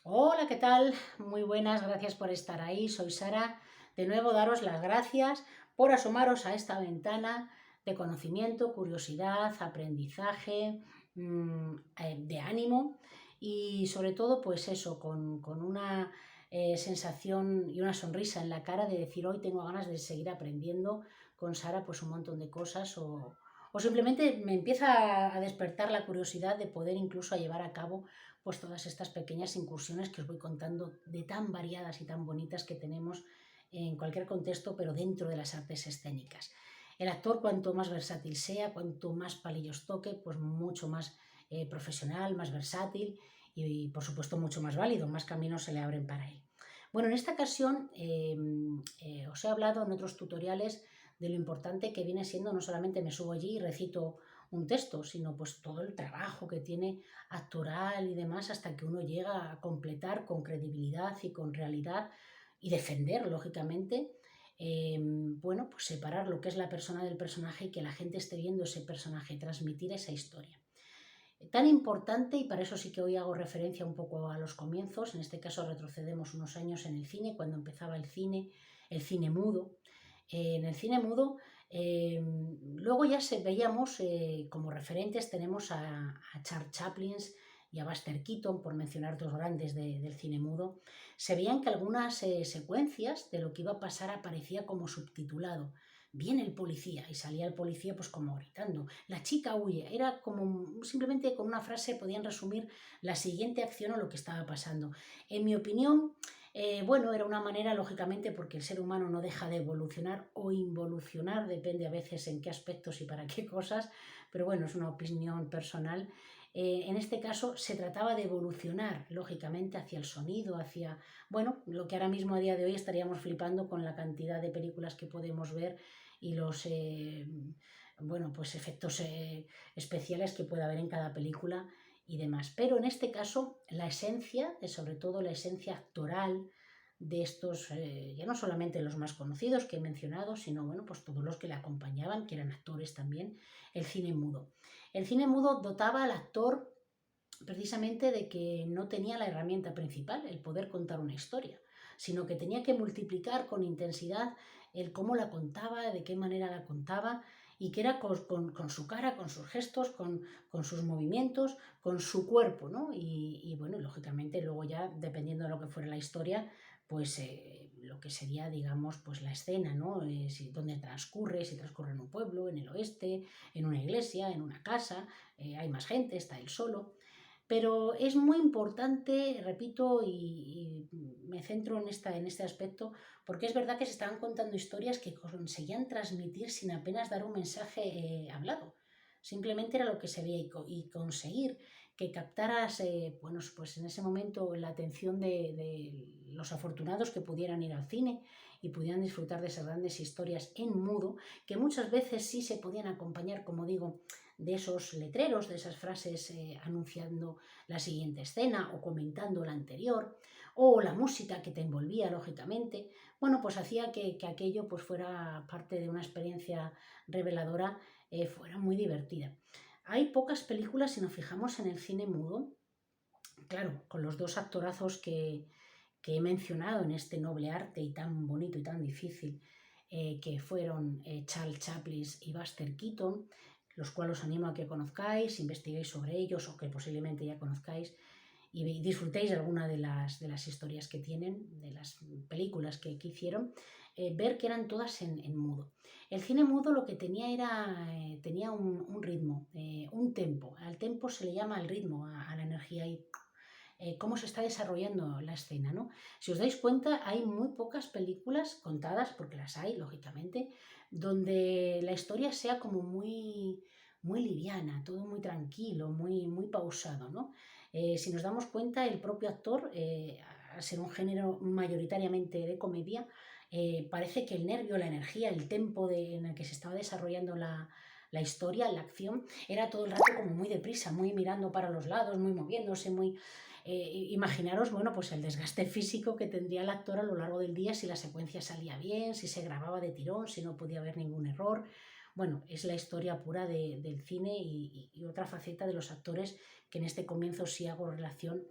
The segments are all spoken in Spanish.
Hola, ¿qué tal? Muy buenas, gracias por estar ahí. Soy Sara. De nuevo, daros las gracias por asomaros a esta ventana de conocimiento, curiosidad, aprendizaje, de ánimo y sobre todo, pues eso, con una sensación y una sonrisa en la cara de decir hoy tengo ganas de seguir aprendiendo con Sara pues un montón de cosas o simplemente me empieza a despertar la curiosidad de poder incluso llevar a cabo pues todas estas pequeñas incursiones que os voy contando de tan variadas y tan bonitas que tenemos en cualquier contexto, pero dentro de las artes escénicas. El actor, cuanto más versátil sea, cuanto más palillos toque, pues mucho más profesional, más versátil y, por supuesto, mucho más válido, más caminos se le abren para él. Bueno, en esta ocasión os he hablado en otros tutoriales de lo importante que viene siendo, no solamente me subo allí y recito un texto, sino pues todo el trabajo que tiene actoral y demás hasta que uno llega a completar con credibilidad y con realidad y defender, lógicamente, bueno, pues separar lo que es la persona del personaje y que la gente esté viendo ese personaje, transmitir esa historia. Tan importante, y para eso sí que hoy hago referencia un poco a los comienzos, en este caso retrocedemos unos años en el cine, cuando empezaba el cine mudo. En el cine mudo, luego ya veíamos como referentes, tenemos a Charles Chaplin y a Buster Keaton, por mencionar dos grandes del cine mudo. Se veían que algunas secuencias de lo que iba a pasar aparecía como subtitulado. Viene el policía y salía el policía pues como gritando, la chica huye, era como simplemente con una frase podían resumir la siguiente acción o lo que estaba pasando. En mi opinión, bueno, era una manera, lógicamente, porque el ser humano no deja de evolucionar o involucionar, depende a veces en qué aspectos y para qué cosas, pero bueno, es una opinión personal. En este caso se trataba de evolucionar, lógicamente, hacia el sonido, hacia, bueno, lo que ahora mismo a día de hoy estaríamos flipando con la cantidad de películas que podemos ver y los, bueno, pues efectos especiales que puede haber en cada película y demás. Pero en este caso, la esencia, sobre todo la esencia actoral de estos, ya no solamente los más conocidos que he mencionado, sino bueno, pues todos los que le acompañaban, que eran actores también, el cine mudo. El cine mudo dotaba al actor precisamente de que no tenía la herramienta principal, el poder contar una historia, sino que tenía que multiplicar con intensidad el cómo la contaba, de qué manera la contaba, y que era con su cara, con sus gestos, con sus movimientos, con su cuerpo, ¿no? Y bueno, lógicamente luego ya, dependiendo de lo que fuera la historia, pues lo que sería, digamos, pues la escena, ¿no? Donde transcurre, si transcurre en un pueblo, en el oeste, en una iglesia, en una casa, hay más gente, está él solo. Pero es muy importante, repito, y me centro en este aspecto, porque es verdad que se estaban contando historias que conseguían transmitir sin apenas dar un mensaje hablado. Simplemente era lo que se veía y conseguir que captaras, bueno, pues en ese momento la atención de los afortunados que pudieran ir al cine y pudieran disfrutar de esas grandes historias en mudo, que muchas veces sí se podían acompañar, como digo, de esos letreros, de esas frases anunciando la siguiente escena o comentando la anterior, o la música que te envolvía, lógicamente, bueno, pues hacía que aquello pues fuera parte de una experiencia reveladora, fuera muy divertida. Hay pocas películas, si nos fijamos en el cine mudo, claro, con los dos actorazos que he mencionado en este noble arte y tan bonito y tan difícil, que fueron Charles Chaplin y Buster Keaton, los cuales os animo a que conozcáis, investiguéis sobre ellos o que posiblemente ya conozcáis y disfrutéis de alguna de las historias que tienen, de las películas que hicieron, ver que eran todas en mudo. El cine mudo lo que tenía era, tenía un ritmo, un tempo. Al tempo se le llama el ritmo, a la energía y cómo se está desarrollando la escena, ¿no? Si os dais cuenta, hay muy pocas películas contadas, porque las hay, lógicamente, donde la historia sea como muy liviana, todo muy tranquilo, muy pausado, ¿no? Si nos damos cuenta, el propio actor, al ser un género mayoritariamente de comedia, parece que el nervio, la energía, el tempo en el que se estaba desarrollando la historia, la acción, era todo el rato como muy deprisa, muy mirando para los lados, muy moviéndose, muy... imaginaros, bueno, pues el desgaste físico que tendría el actor a lo largo del día si la secuencia salía bien, si se grababa de tirón, si no podía haber ningún error. Bueno, es la historia pura del cine y otra faceta de los actores que en este comienzo sí hago relación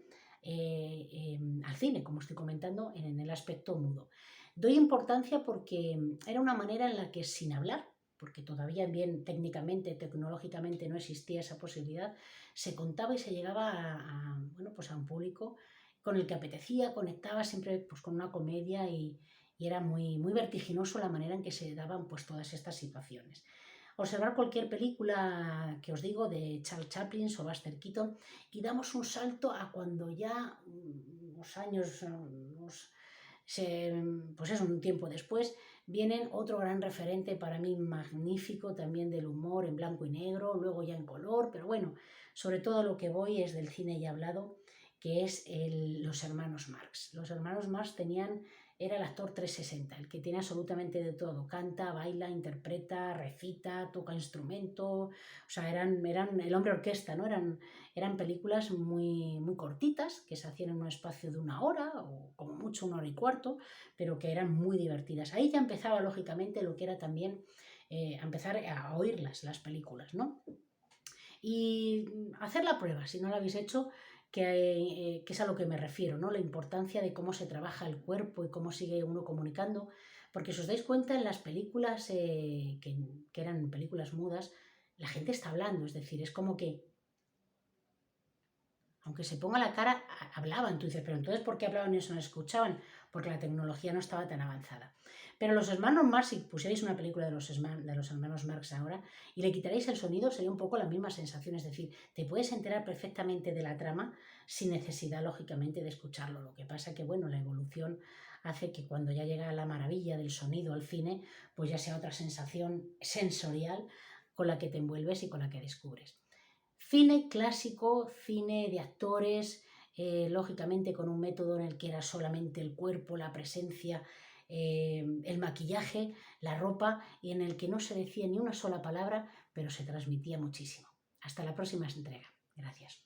al cine, como estoy comentando, en el aspecto mudo. Doy importancia porque era una manera en la que sin hablar, porque todavía bien técnicamente, tecnológicamente no existía esa posibilidad, se contaba y se llegaba bueno, pues a un público con el que apetecía, conectaba siempre pues, con una comedia y era muy, muy vertiginoso la manera en que se daban pues, todas estas situaciones. Observar cualquier película que os digo de Charles Chaplin o Buster Keaton y damos un salto a cuando ya unos años, pues es un tiempo después, vienen otro gran referente para mí magnífico también del humor en blanco y negro, luego ya en color, pero bueno, sobre todo lo que voy es del cine ya hablado, que es los hermanos Marx. Los hermanos Marx era el actor 360, el que tiene absolutamente de todo, canta, baila, interpreta, recita, toca instrumento, o sea, eran el hombre orquesta, ¿no? Eran películas muy, muy cortitas, que se hacían en un espacio de 1 hora, o como mucho 1 hora y cuarto, pero que eran muy divertidas. Ahí ya empezaba, lógicamente, lo que era también empezar a oírlas, las películas, ¿no? Y hacer la prueba, si no la habéis hecho, que es a lo que me refiero, ¿no? La importancia de cómo se trabaja el cuerpo y cómo sigue uno comunicando, porque si os dais cuenta en las películas que eran películas mudas, la gente está hablando, es decir, es como que aunque se ponga la cara, hablaban. Tú dices, pero entonces, ¿por qué hablaban y eso no escuchaban? Porque la tecnología no estaba tan avanzada. Pero los hermanos Marx, si pusierais una película de los hermanos Marx ahora y le quitaréis el sonido, sería un poco la misma sensación. Es decir, te puedes enterar perfectamente de la trama sin necesidad, lógicamente, de escucharlo. Lo que pasa que, bueno, la evolución hace que cuando ya llega la maravilla del sonido al cine, pues ya sea otra sensación sensorial con la que te envuelves y con la que descubres. Cine clásico, cine de actores, lógicamente con un método en el que era solamente el cuerpo, la presencia, el maquillaje, la ropa, y en el que no se decía ni una sola palabra, pero se transmitía muchísimo. Hasta la próxima entrega. Gracias.